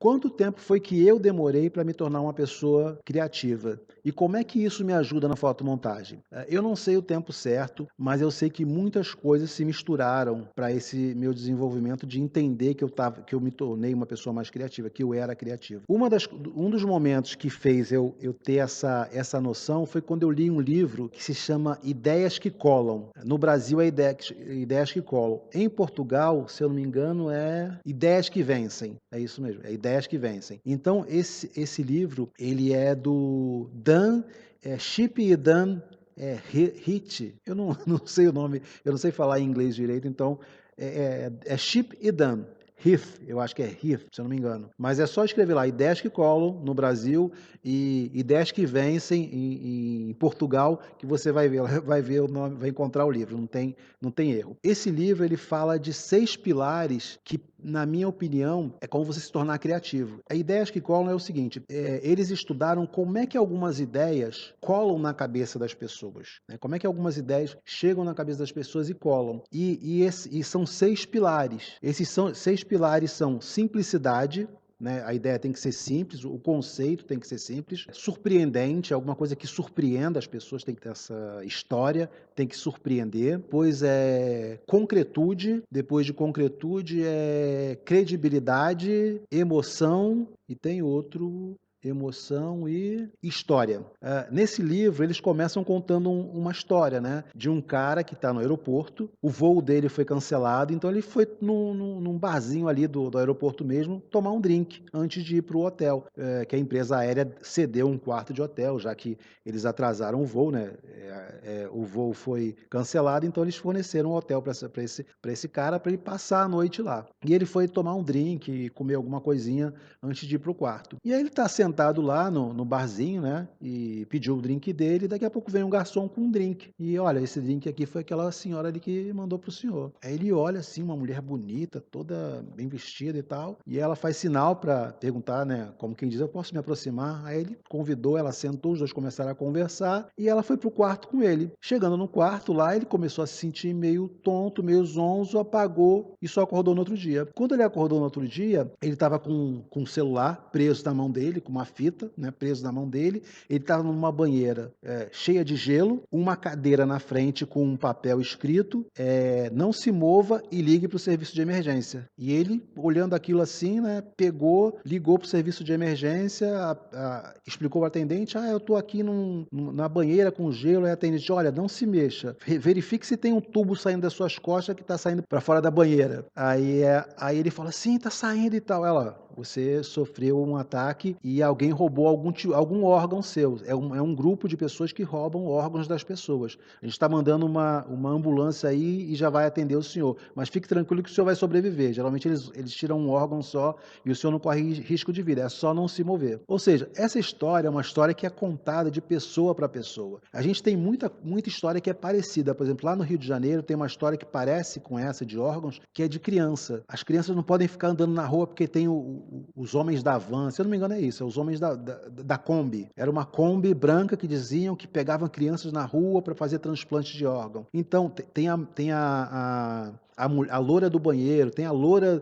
quanto tempo foi que eu demorei para me tornar uma pessoa criativa? E como é que isso me ajuda na fotomontagem? Eu não sei o tempo certo, mas eu sei que muitas coisas se misturaram para esse meu desenvolvimento de entender que eu me tornei uma pessoa mais criativa, que eu era criativo. Um dos momentos que fez eu ter essa noção foi quando eu li um livro que se chama Ideias que Colam. No Brasil é Ideias que Colam. Em Portugal, se eu não me engano, é Ideias que Vencem. É isso mesmo, é Ideias que Vencem. Então, esse livro, ele é do Dan, Chip e Dan Hit. Eu não, não sei o nome, eu não sei falar em inglês direito, então é Chip e Dan. Heath, eu acho que é Heath, se eu não me engano. Mas é só escrever lá, Ideias que Colam no Brasil e Ideias que Vencem em Portugal, que você vai ver o nome, vai encontrar o livro, não tem erro. Esse livro ele fala de 6 pilares que, na minha opinião, é como você se tornar criativo. A Ideias que Colam é o seguinte, eles estudaram como é que algumas ideias colam na cabeça das pessoas, né? Como é que algumas ideias chegam na cabeça das pessoas e colam. E são 6 pilares. Esses 6 pilares são simplicidade, né? A ideia tem que ser simples, o conceito tem que ser simples, surpreendente, alguma coisa que surpreenda as pessoas, tem que ter essa história, tem que surpreender. Depois é concretude, depois de concretude é credibilidade, emoção e tem outro. Emoção e história. Nesse livro, eles começam contando uma história, né? De um cara que está no aeroporto, o voo dele foi cancelado, então ele foi num barzinho ali do aeroporto mesmo tomar um drink antes de ir para o hotel, que a empresa aérea cedeu um quarto de hotel, já que eles atrasaram o voo, né? O voo foi cancelado, então eles forneceram um hotel para esse cara para ele passar a noite lá. E ele foi tomar um drink e comer alguma coisinha antes de ir para o quarto. E aí ele está sentado lá no barzinho, né? E pediu o drink dele, e daqui a pouco vem um garçom com um drink. E olha, esse drink aqui foi aquela senhora ali que mandou pro senhor. Aí ele olha assim, uma mulher bonita, toda bem vestida e tal, e ela faz sinal para perguntar, né? Como quem diz, eu posso me aproximar? Aí ele convidou, ela sentou, os dois começaram a conversar, e ela foi pro quarto com ele. Chegando no quarto lá, ele começou a se sentir meio tonto, meio zonzo, apagou e só acordou no outro dia. Quando ele acordou no outro dia, ele estava com o celular preso na mão dele, com uma fita, né, preso na mão dele. Ele estava numa banheira cheia de gelo, uma cadeira na frente com um papel escrito: não se mova e ligue para o serviço de emergência. E ele, olhando aquilo assim, né, pegou, ligou para o serviço de emergência, explicou ao atendente: eu estou aqui na banheira com gelo. E a atendente: olha, não se mexa, verifique se tem um tubo saindo das suas costas que está saindo para fora da banheira. Aí ele fala: sim, está saindo e tal. Ela: você sofreu um ataque e alguém roubou algum órgão seu. É um grupo de pessoas que roubam órgãos das pessoas. A gente está mandando uma ambulância aí e já vai atender o senhor. Mas fique tranquilo que o senhor vai sobreviver. Geralmente eles tiram um órgão só e o senhor não corre risco de vida. É só não se mover. Ou seja, essa história é uma história que é contada de pessoa para pessoa. A gente tem muita história que é parecida. Por exemplo, lá no Rio de Janeiro tem uma história que parece com essa de órgãos, que é de criança. As crianças não podem ficar andando na rua porque tem os homens da van, se eu não me engano é isso, é os homens da Kombi. Era uma Kombi branca que diziam que pegavam crianças na rua para fazer transplante de órgão. Então, tem a loura do banheiro, tem a loura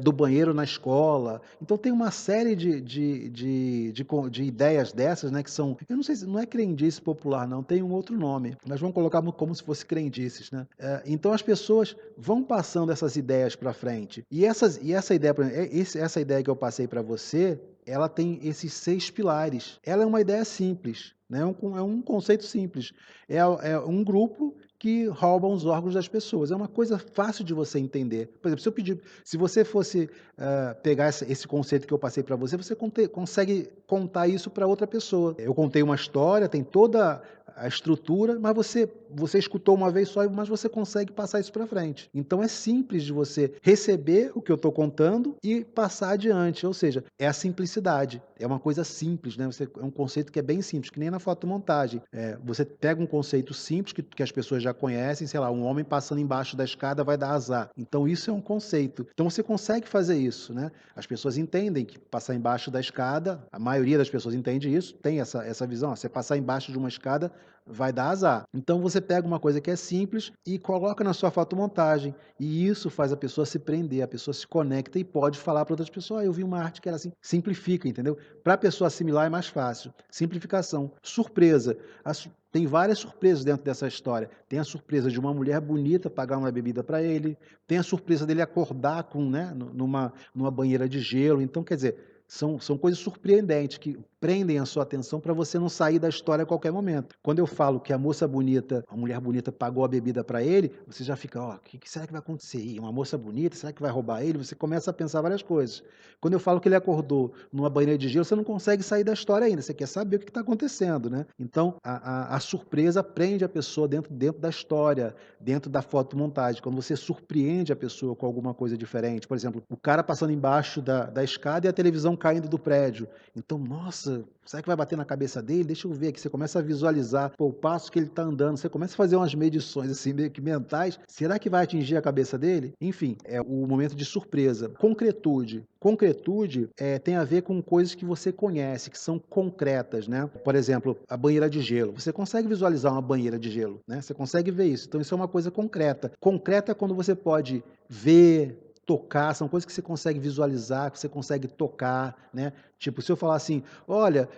do banheiro na escola. Então tem uma série de ideias dessas, né, que são, eu não sei se não é crendice popular, não, tem um outro nome, mas vamos colocar como se fosse crendices, né? Então as pessoas vão passando essas ideias para frente. Essa ideia, essa ideia que eu passei para você, ela tem esses 6 pilares. Ela é uma ideia simples, né? É um conceito simples. É um grupo que roubam os órgãos das pessoas. É uma coisa fácil de você entender. Por exemplo, se você fosse pegar esse conceito que eu passei para você, você consegue contar isso para outra pessoa. Eu contei uma história, tem toda a estrutura, mas você escutou uma vez só, mas você consegue passar isso para frente. Então é simples de você receber o que eu estou contando e passar adiante. Ou seja, é a simplicidade. É uma coisa simples, né? É um conceito que é bem simples, que nem na fotomontagem. Você pega um conceito simples que as pessoas já conhecem, sei lá, um homem passando embaixo da escada vai dar azar. Então isso é um conceito. Então você consegue fazer isso, né? As pessoas entendem que passar embaixo da escada, a maioria das pessoas entende isso, tem essa visão. Você passar embaixo de uma escada vai dar azar. Então você pega uma coisa que é simples e coloca na sua fotomontagem, e isso faz a pessoa se prender, a pessoa se conecta e pode falar para outras pessoas: "Ah, eu vi uma arte que era assim". Simplifica, entendeu? Para a pessoa assimilar é mais fácil. Simplificação. Surpresa. Tem várias surpresas dentro dessa história. Tem a surpresa de uma mulher bonita pagar uma bebida para ele, tem a surpresa dele acordar com, né, numa banheira de gelo. Então, quer dizer, são coisas surpreendentes que prendem a sua atenção para você não sair da história a qualquer momento. Quando eu falo que a moça bonita, a mulher bonita pagou a bebida para ele, você já fica, ó, o que será que vai acontecer aí? Uma moça bonita, será que vai roubar ele? Você começa a pensar várias coisas. Quando eu falo que ele acordou numa banheira de gelo, você não consegue sair da história ainda, você quer saber o que está acontecendo, né? Então, a surpresa prende a pessoa dentro da história, dentro da fotomontagem. Quando você surpreende a pessoa com alguma coisa diferente, por exemplo, o cara passando embaixo da escada e a televisão caindo do prédio. Então, nossa, será que vai bater na cabeça dele? Deixa eu ver aqui. Você começa a visualizar, pô, o passo que ele está andando. Você começa a fazer umas medições assim, meio que mentais. Será que vai atingir a cabeça dele? Enfim, é o momento de surpresa. Concretude. Concretude tem a ver com coisas que você conhece, que são concretas, né? Por exemplo, a banheira de gelo. Você consegue visualizar uma banheira de gelo, né? Você consegue ver isso. Então, isso é uma coisa concreta. Concreta é quando você pode ver, tocar, são coisas que você consegue visualizar, que você consegue tocar, né? Tipo, se eu falar assim, olha,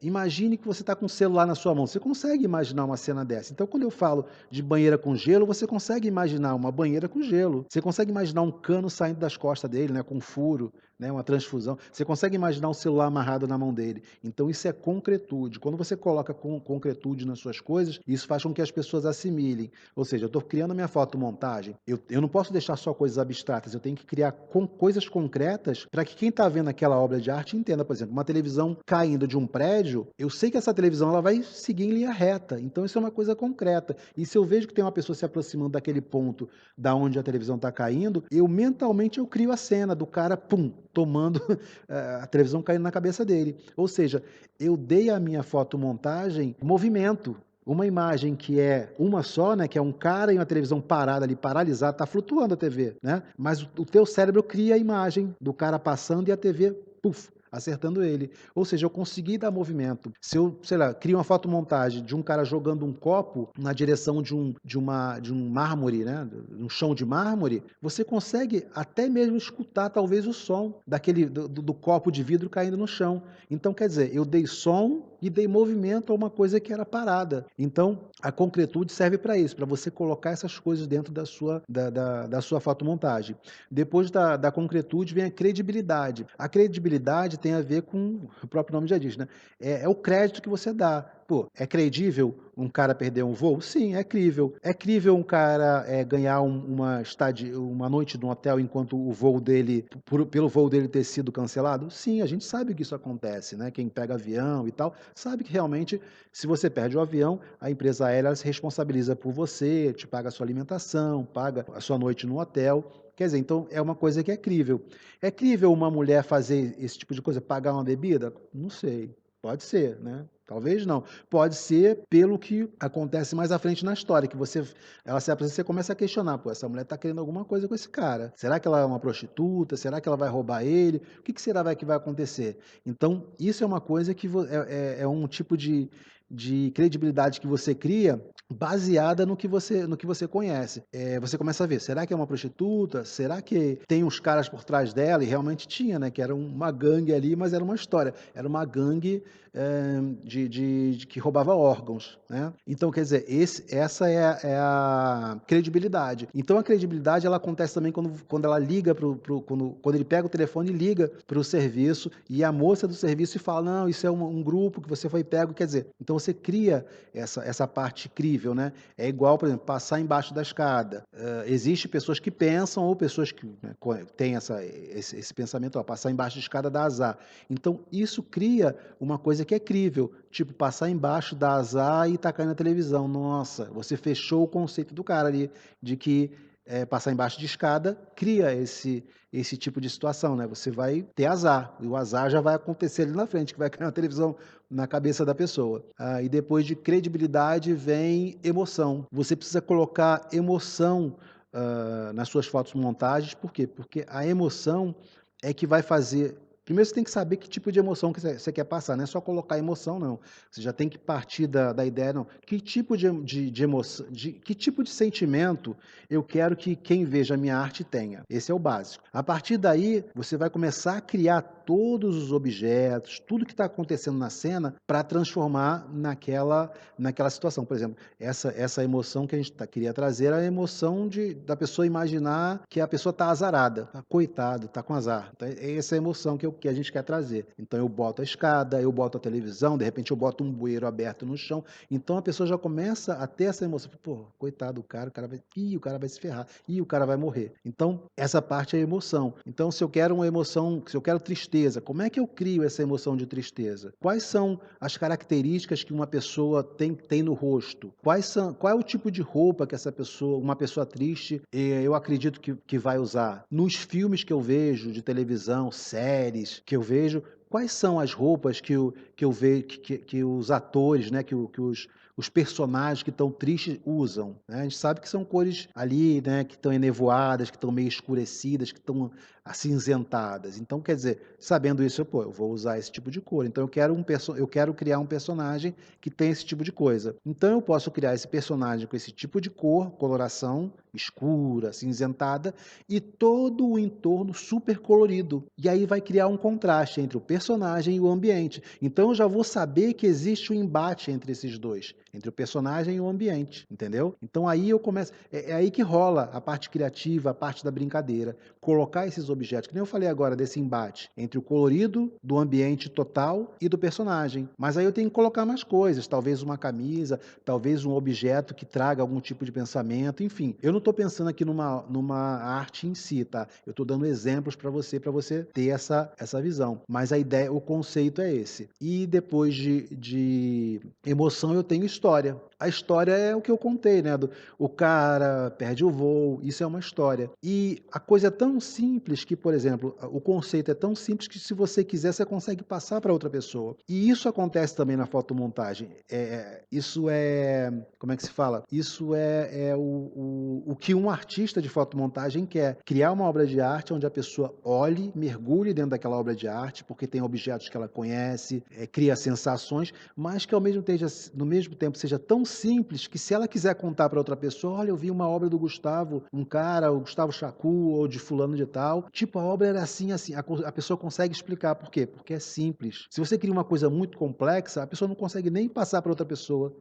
imagine que você está com o celular na sua mão, você consegue imaginar uma cena dessa. Então, quando eu falo de banheira com gelo, você consegue imaginar uma banheira com gelo. Você consegue imaginar um cano saindo das costas dele, né, com um furo, né, uma transfusão. Você consegue imaginar um celular amarrado na mão dele. Então, isso é concretude. Quando você coloca concretude nas suas coisas, isso faz com que as pessoas assimilem. Ou seja, eu estou criando a minha fotomontagem, eu não posso deixar só coisas abstratas, eu tenho que criar coisas concretas para que quem está vendo aquela obra de arte entenda. Por exemplo, uma televisão caindo de um prédio, eu sei que essa televisão ela vai seguir em linha reta, então isso é uma coisa concreta. E se eu vejo que tem uma pessoa se aproximando daquele ponto da onde a televisão está caindo, eu mentalmente eu crio a cena do cara, pum, tomando a televisão caindo na cabeça dele. Ou seja, eu dei à minha fotomontagem movimento. Uma imagem que é uma só, né, que é um cara e uma televisão parada ali, paralisada, está flutuando a TV, né? Mas o teu cérebro cria a imagem do cara passando e a TV, puf, acertando ele. Ou seja, eu consegui dar movimento. Se eu, sei lá, crio uma fotomontagem de um cara jogando um copo na direção de um mármore, né, um chão de mármore, você consegue até mesmo escutar talvez o som do copo de vidro caindo no chão. Então, quer dizer, eu dei som e dei movimento a uma coisa que era parada. Então, a concretude serve para isso, para você colocar essas coisas dentro da sua fotomontagem. Depois da concretude vem a credibilidade. A credibilidade tem a ver com, o próprio nome já diz, né? É o crédito que você dá. Pô, é credível um cara perder um voo? Sim, é crível. É crível um cara ganhar uma noite no hotel enquanto o voo dele, pelo voo dele ter sido cancelado? Sim, a gente sabe que isso acontece, né? Quem pega avião e tal, sabe que realmente, se você perde o avião, a empresa aérea se responsabiliza por você, te paga a sua alimentação, paga a sua noite no hotel. Quer dizer, então é uma coisa que é crível. É crível uma mulher fazer esse tipo de coisa, pagar uma bebida? Não sei. Pode ser, né? Talvez não. Pode ser pelo que acontece mais à frente na história, que ela se apresenta e você começa a questionar, pô, essa mulher está querendo alguma coisa com esse cara. Será que ela é uma prostituta? Será que ela vai roubar ele? O que será que vai acontecer? Então, isso é uma coisa que é um tipo de credibilidade que você cria baseada no que você conhece. Você começa a ver, será que é uma prostituta? Será que tem uns caras por trás dela? E realmente tinha, né? Que era uma gangue ali, mas era uma história. Era uma gangue de que roubava órgãos, né? Então, quer dizer, essa é a credibilidade. Então, a credibilidade ela acontece também quando ela liga quando ele pega o telefone e liga para o serviço e a moça do serviço fala, não, isso é um grupo que você foi pego, quer dizer, então você cria essa parte crível, né? É igual, por exemplo, passar embaixo da escada. Existe pessoas que pensam ou pessoas que, né, têm esse pensamento, ó, passar embaixo da escada dá azar. Então, isso cria uma coisa que é crível, tipo passar embaixo dá azar e tá caindo na televisão. Nossa, você fechou o conceito do cara ali de que passar embaixo de escada cria esse tipo de situação, né? Você vai ter azar, e o azar já vai acontecer ali na frente, que vai cair na televisão na cabeça da pessoa. E depois de credibilidade vem emoção. Você precisa colocar emoção nas suas fotos montagens, por quê? Porque a emoção é que vai fazer Primeiro você tem que saber que tipo de emoção que você quer passar, não é só colocar emoção não, você já tem que partir da ideia não, que tipo de emoção, que tipo de sentimento eu quero que quem veja a minha arte tenha, esse é o básico. A partir daí, você vai começar a criar todos os objetos, tudo que está acontecendo na cena para transformar naquela situação. Por exemplo, essa emoção que a gente queria trazer era a emoção da pessoa imaginar que a pessoa está azarada, tá, coitado, está com azar. Então, é essa a emoção que a gente quer trazer. Então eu boto a escada, eu boto a televisão, de repente eu boto um bueiro aberto no chão. Então a pessoa já começa a ter essa emoção. Pô, coitado do cara, o cara vai se ferrar, o cara vai morrer. Então, essa parte é a emoção. Então, se eu quero uma emoção, se eu quero tristeza, como é que eu crio essa emoção de tristeza? Quais são as características que uma pessoa tem no rosto? Qual é o tipo de roupa que uma pessoa triste, eu acredito que vai usar? Nos filmes que eu vejo de televisão, séries que eu vejo, quais são as roupas que eu vejo que os atores, né, que os personagens que estão tristes usam, né? A gente sabe que são cores ali, né, que estão enevoadas, que estão meio escurecidas, que estão acinzentadas. Então, quer dizer, sabendo isso, pô, eu vou usar esse tipo de cor. Então, eu quero criar um personagem que tem esse tipo de coisa. Então, eu posso criar esse personagem com esse tipo de cor, coloração escura, acinzentada, e todo o entorno super colorido. E aí vai criar um contraste entre o personagem e o ambiente. Então eu já vou saber que existe um embate entre esses dois, entre o personagem e o ambiente, entendeu? Então aí eu começo, é aí que rola a parte criativa, a parte da brincadeira, colocar esses objetos, que nem eu falei agora desse embate entre o colorido do ambiente total e do personagem. Mas aí eu tenho que colocar mais coisas, talvez uma camisa, talvez um objeto que traga algum tipo de pensamento, enfim. Eu não estou pensando aqui numa arte em si, tá? Eu estou dando exemplos para você ter essa visão. Mas a ideia, o conceito é esse. E depois de emoção, eu tenho história. A história é o que eu contei, né? O cara perde o voo, isso é uma história. E a coisa é tão simples que, por exemplo, o conceito é tão simples que se você quiser, você consegue passar para outra pessoa. E isso acontece também na fotomontagem. Isso é, como é que se fala? Isso é o que um artista de fotomontagem quer. Criar uma obra de arte onde a pessoa olhe, mergulhe dentro daquela obra de arte, porque tem objetos que ela conhece, cria sensações, mas que ao no mesmo tempo seja tão simples que se ela quiser contar para outra pessoa, olha, eu vi uma obra do Gustavo, um cara, o Gustavo Chacu, ou de fulano de tal, tipo, a obra era assim, assim, a pessoa consegue explicar. Por quê? Porque é simples. Se você cria uma coisa muito complexa, a pessoa não consegue nem passar para outra pessoa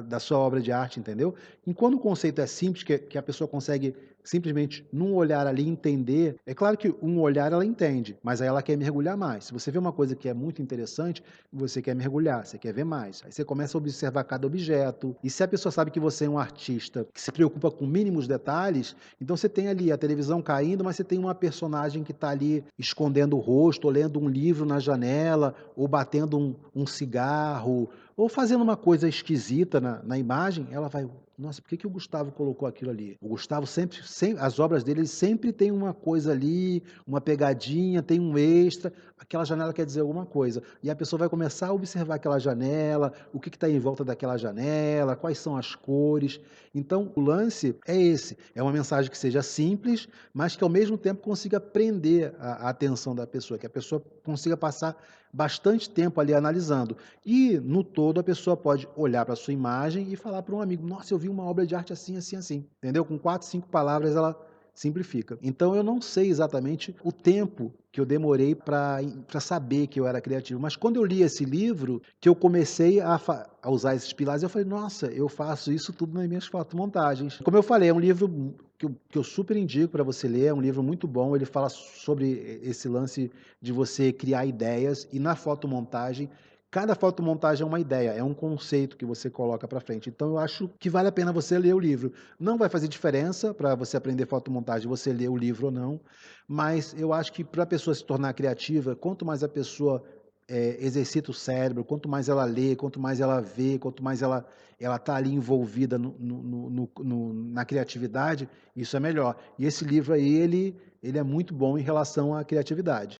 da sua obra de arte, entendeu? Enquanto o conceito é simples, que a pessoa consegue simplesmente, num olhar ali, entender, é claro que um olhar ela entende, mas aí ela quer mergulhar mais. Se você vê uma coisa que é muito interessante, você quer mergulhar, você quer ver mais. Aí você começa a observar cada objeto, e se a pessoa sabe que você é um artista que se preocupa com mínimos detalhes, então você tem ali a televisão caindo, mas você tem uma personagem que está ali escondendo o rosto, ou lendo um livro na janela, ou batendo um cigarro, ou fazendo uma coisa esquisita na imagem, ela vai, nossa, por que o Gustavo colocou aquilo ali? O Gustavo sempre, as obras dele, ele sempre tem uma coisa ali, uma pegadinha, tem um extra, aquela janela quer dizer alguma coisa. E a pessoa vai começar a observar aquela janela, o que está em volta daquela janela, quais são as cores. Então, o lance é esse, é uma mensagem que seja simples, mas que ao mesmo tempo consiga prender a atenção da pessoa, que a pessoa consiga passar bastante tempo ali analisando. E, no todo, a pessoa pode olhar para a sua imagem e falar para um amigo, nossa, eu vi uma obra de arte assim, assim, assim. Entendeu? Com 4, 5 palavras ela simplifica. Então, eu não sei exatamente o tempo que eu demorei para saber que eu era criativo. Mas quando eu li esse livro, que eu comecei a usar esses pilares, eu falei, nossa, eu faço isso tudo nas minhas fotomontagens. Como eu falei, é um livro que eu super indico para você ler, é um livro muito bom, ele fala sobre esse lance de você criar ideias, e na fotomontagem, cada fotomontagem é uma ideia, é um conceito que você coloca para frente. Então eu acho que vale a pena você ler o livro. Não vai fazer diferença para você aprender fotomontagem, você ler o livro ou não, mas eu acho que para a pessoa se tornar criativa, quanto mais a pessoa exercita o cérebro, quanto mais ela lê, quanto mais ela vê, quanto mais ela está ali envolvida na criatividade, isso é melhor. E esse livro aí, ele é muito bom em relação à criatividade.